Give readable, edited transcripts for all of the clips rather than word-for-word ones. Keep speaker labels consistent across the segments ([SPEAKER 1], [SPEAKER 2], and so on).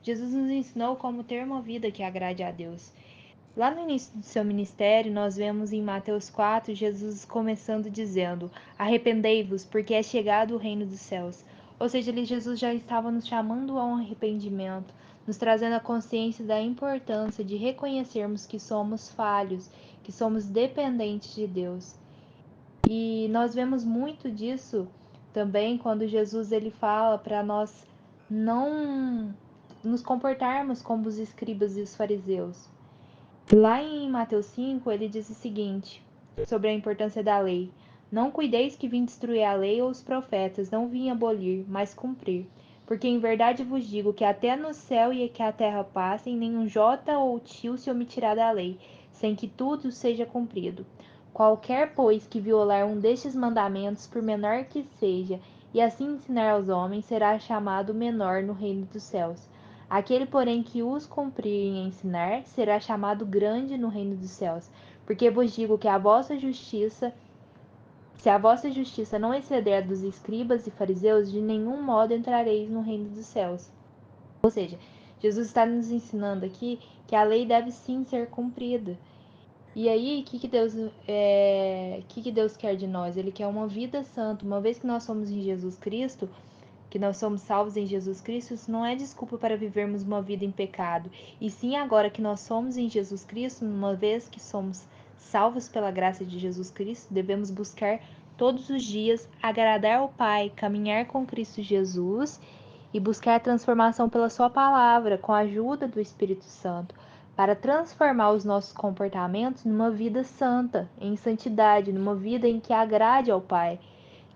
[SPEAKER 1] Jesus nos ensinou como ter uma vida que agrade a Deus. Lá no início do seu ministério, nós vemos em Mateus 4 Jesus começando dizendo: Arrependei-vos, porque é chegado o reino dos céus. Ou seja, Jesus já estava nos chamando a um arrependimento, nos trazendo a consciência da importância de reconhecermos que somos falhos, que somos dependentes de Deus. E nós vemos muito disso também quando Jesus ele fala para nós não nos comportarmos como os escribas e os fariseus. Lá em Mateus 5, ele diz o seguinte, sobre a importância da lei: Não cuideis que vim destruir a lei ou os profetas, não vim abolir, mas cumprir. Porque em verdade vos digo que até no céu e que a terra passem, nenhum jota ou tio se omitirá da lei, sem que tudo seja cumprido. Qualquer, pois, que violar um destes mandamentos, por menor que seja, e assim ensinar aos homens, será chamado menor no reino dos céus. Aquele, porém, que os cumprir e ensinar, será chamado grande no reino dos céus. Porque vos digo que se a vossa justiça não exceder a dos escribas e fariseus, de nenhum modo entrareis no reino dos céus. Ou seja, Jesus está nos ensinando aqui que a lei deve sim ser cumprida. E aí, que Deus quer de nós? Ele quer uma vida santa. Uma vez que nós somos em Jesus Cristo, que nós somos salvos em Jesus Cristo, isso não é desculpa para vivermos uma vida em pecado. E sim, agora que nós somos em Jesus Cristo, uma vez que somos salvos pela graça de Jesus Cristo, devemos buscar todos os dias agradar ao Pai, caminhar com Cristo Jesus e buscar a transformação pela Sua palavra, com a ajuda do Espírito Santo, para transformar os nossos comportamentos numa vida santa, em santidade, numa vida em que agrade ao Pai.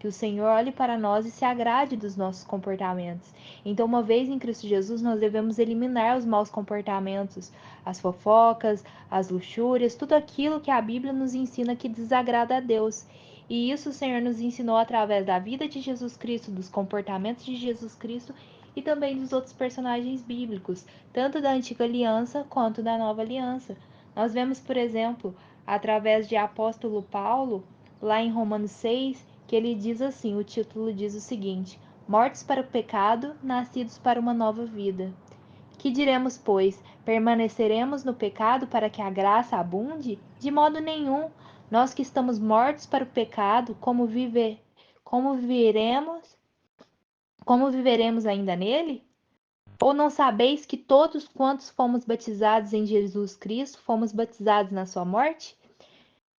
[SPEAKER 1] Que o Senhor olhe para nós e se agrade dos nossos comportamentos. Então, uma vez em Cristo Jesus, nós devemos eliminar os maus comportamentos, as fofocas, as luxúrias, tudo aquilo que a Bíblia nos ensina que desagrada a Deus. E isso o Senhor nos ensinou através da vida de Jesus Cristo, dos comportamentos de Jesus Cristo e também dos outros personagens bíblicos, tanto da Antiga Aliança quanto da Nova Aliança. Nós vemos, por exemplo, através de apóstolo Paulo, lá em Romanos 6, que ele diz assim, o título diz o seguinte: Mortos para o pecado, nascidos para uma nova vida. Que diremos, pois? Permaneceremos no pecado para que a graça abunde? De modo nenhum. Nós que estamos mortos para o pecado, como viveremos, como viveremos ainda nele? Ou não sabeis que todos quantos fomos batizados em Jesus Cristo, fomos batizados na sua morte?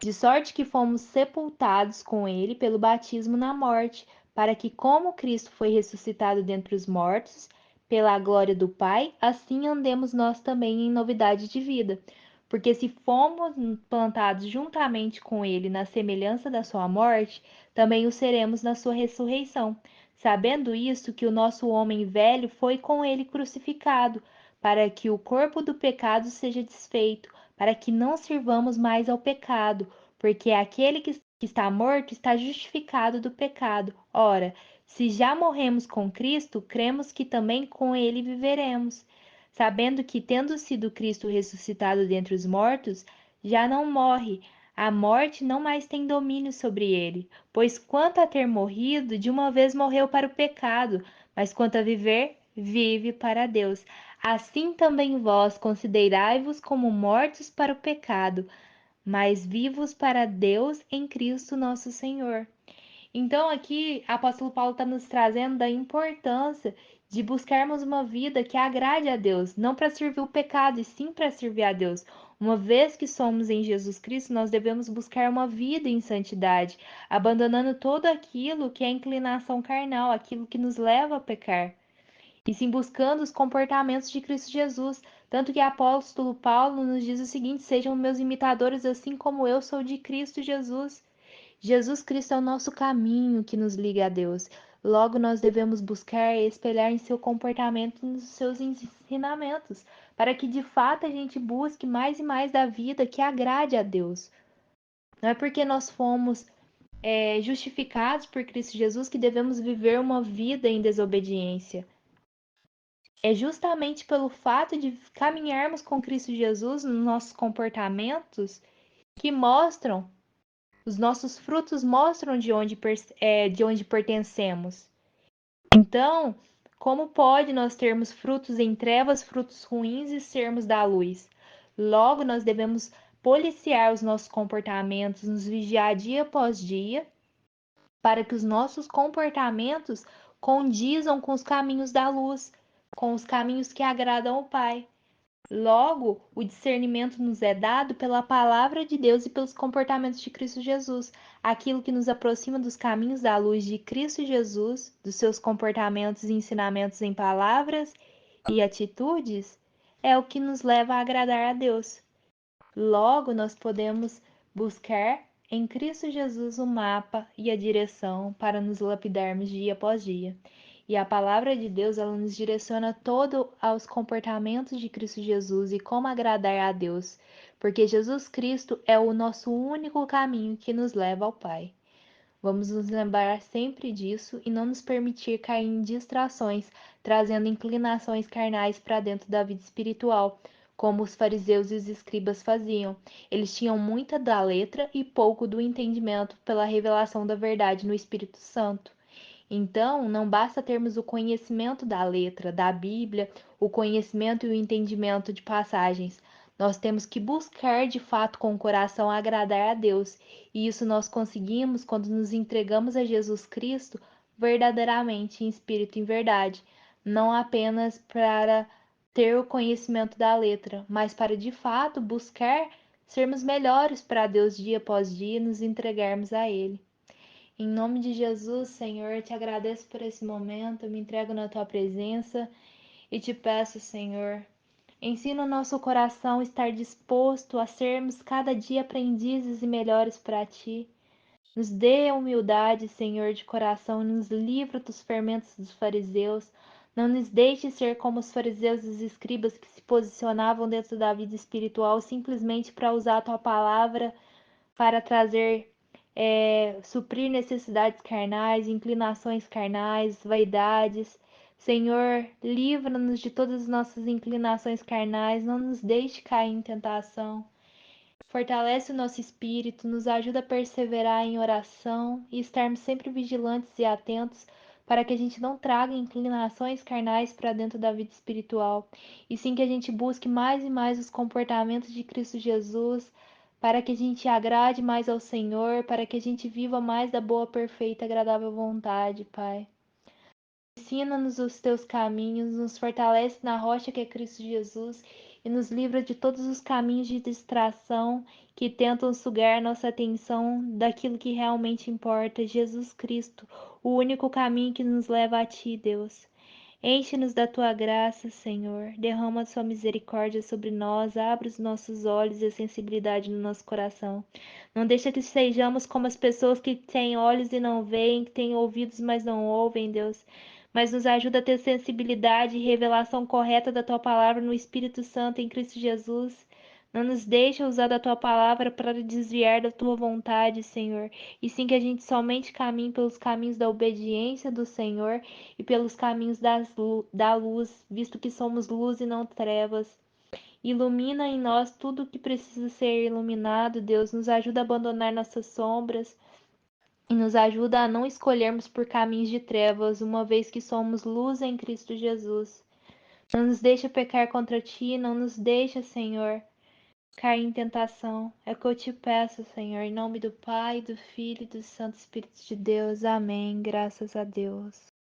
[SPEAKER 1] De sorte que fomos sepultados com ele pelo batismo na morte, para que, como Cristo foi ressuscitado dentre os mortos, pela glória do Pai, assim andemos nós também em novidade de vida. Porque se fomos plantados juntamente com ele na semelhança da sua morte, também o seremos na sua ressurreição. Sabendo isso, que o nosso homem velho foi com ele crucificado, para que o corpo do pecado seja desfeito, para que não sirvamos mais ao pecado, porque aquele que está morto está justificado do pecado. Ora, se já morremos com Cristo, cremos que também com ele viveremos, sabendo que, tendo sido Cristo ressuscitado dentre os mortos, já não morre. A morte não mais tem domínio sobre ele, pois quanto a ter morrido, de uma vez morreu para o pecado, mas quanto a viver, vive para Deus. Assim também vós considerai-vos como mortos para o pecado, mas vivos para Deus em Cristo nosso Senhor. Então, aqui, o apóstolo Paulo está nos trazendo da importância de buscarmos uma vida que agrade a Deus, não para servir o pecado, e sim para servir a Deus. Uma vez que somos em Jesus Cristo, nós devemos buscar uma vida em santidade, abandonando tudo aquilo que é inclinação carnal, aquilo que nos leva a pecar e sim buscando os comportamentos de Cristo Jesus. Tanto que o apóstolo Paulo nos diz o seguinte: sejam meus imitadores, assim como eu sou de Cristo Jesus. Jesus Cristo é o nosso caminho que nos liga a Deus. Logo, nós devemos buscar e espelhar em seu comportamento nos seus ensinamentos, para que de fato a gente busque mais e mais da vida que agrade a Deus. Não é porque nós fomos justificados por Cristo Jesus que devemos viver uma vida em desobediência. É justamente pelo fato de caminharmos com Cristo Jesus nos nossos comportamentos que mostram, os nossos frutos mostram de onde pertencemos. Então, Como pode nós termos frutos em trevas, frutos ruins e sermos da luz? Logo, nós devemos policiar os nossos comportamentos, nos vigiar dia após dia, para que os nossos comportamentos condizam com os caminhos da luz, com os caminhos que agradam ao Pai. Logo, o discernimento nos é dado pela palavra de Deus e pelos comportamentos de Cristo Jesus. Aquilo que nos aproxima dos caminhos da luz de Cristo Jesus, dos seus comportamentos e ensinamentos em palavras e atitudes, é o que nos leva a agradar a Deus. Logo, nós podemos buscar em Cristo Jesus o mapa e a direção para nos lapidarmos dia após dia. E a palavra de Deus, ela nos direciona todo aos comportamentos de Cristo Jesus e como agradar a Deus, porque Jesus Cristo é o nosso único caminho que nos leva ao Pai. Vamos nos lembrar sempre disso e não nos permitir cair em distrações, trazendo inclinações carnais para dentro da vida espiritual, como os fariseus e os escribas faziam. Eles tinham muita da letra e pouco do entendimento pela revelação da verdade no Espírito Santo. Então, não basta termos o conhecimento da letra, da Bíblia, o conhecimento e o entendimento de passagens. Nós temos que buscar de fato com o coração agradar a Deus, e isso nós conseguimos quando nos entregamos a Jesus Cristo verdadeiramente, em espírito e em verdade, não apenas para ter o conhecimento da letra, mas para de fato buscar sermos melhores para Deus dia após dia e nos entregarmos a Ele. Em nome de Jesus, Senhor, eu te agradeço por esse momento, eu me entrego na tua presença e te peço, Senhor, ensina o nosso coração a estar disposto a sermos cada dia aprendizes e melhores para ti. Nos dê a humildade, Senhor, de coração, e nos livra dos fermentos dos fariseus. Não nos deixe ser como os fariseus e os escribas que se posicionavam dentro da vida espiritual simplesmente para usar a tua palavra para trazer, suprir necessidades carnais, inclinações carnais, vaidades. Senhor, livra-nos de todas as nossas inclinações carnais, não nos deixe cair em tentação. Fortalece o nosso espírito, nos ajuda a perseverar em oração e estarmos sempre vigilantes e atentos para que a gente não traga inclinações carnais para dentro da vida espiritual, e sim que a gente busque mais e mais os comportamentos de Cristo Jesus, para que a gente agrade mais ao Senhor, para que a gente viva mais da boa, perfeita e agradável vontade, Pai. Ensina-nos os teus caminhos, nos fortalece na rocha que é Cristo Jesus e nos livra de todos os caminhos de distração que tentam sugar nossa atenção daquilo que realmente importa, Jesus Cristo, o único caminho que nos leva a Ti, Deus. Enche-nos da tua graça, Senhor. Derrama a sua misericórdia sobre nós, abre os nossos olhos e a sensibilidade no nosso coração. Não deixa que sejamos como as pessoas que têm olhos e não veem, que têm ouvidos, mas não ouvem, Deus. Mas nos ajuda a ter sensibilidade e revelação correta da tua palavra no Espírito Santo em Cristo Jesus. Não nos deixa usar da tua palavra para desviar da tua vontade, Senhor, e sim que a gente somente caminhe pelos caminhos da obediência do Senhor e pelos caminhos da luz, visto que somos luz e não trevas. Ilumina em nós tudo o que precisa ser iluminado, Deus. Nos ajuda a abandonar nossas sombras e nos ajuda a não escolhermos por caminhos de trevas, uma vez que somos luz em Cristo Jesus. Não nos deixa pecar contra ti, não nos deixa, Senhor, cair em tentação. É o que eu te peço, Senhor, em nome do Pai, do Filho e do Santo Espírito de Deus. Amém. Graças a Deus.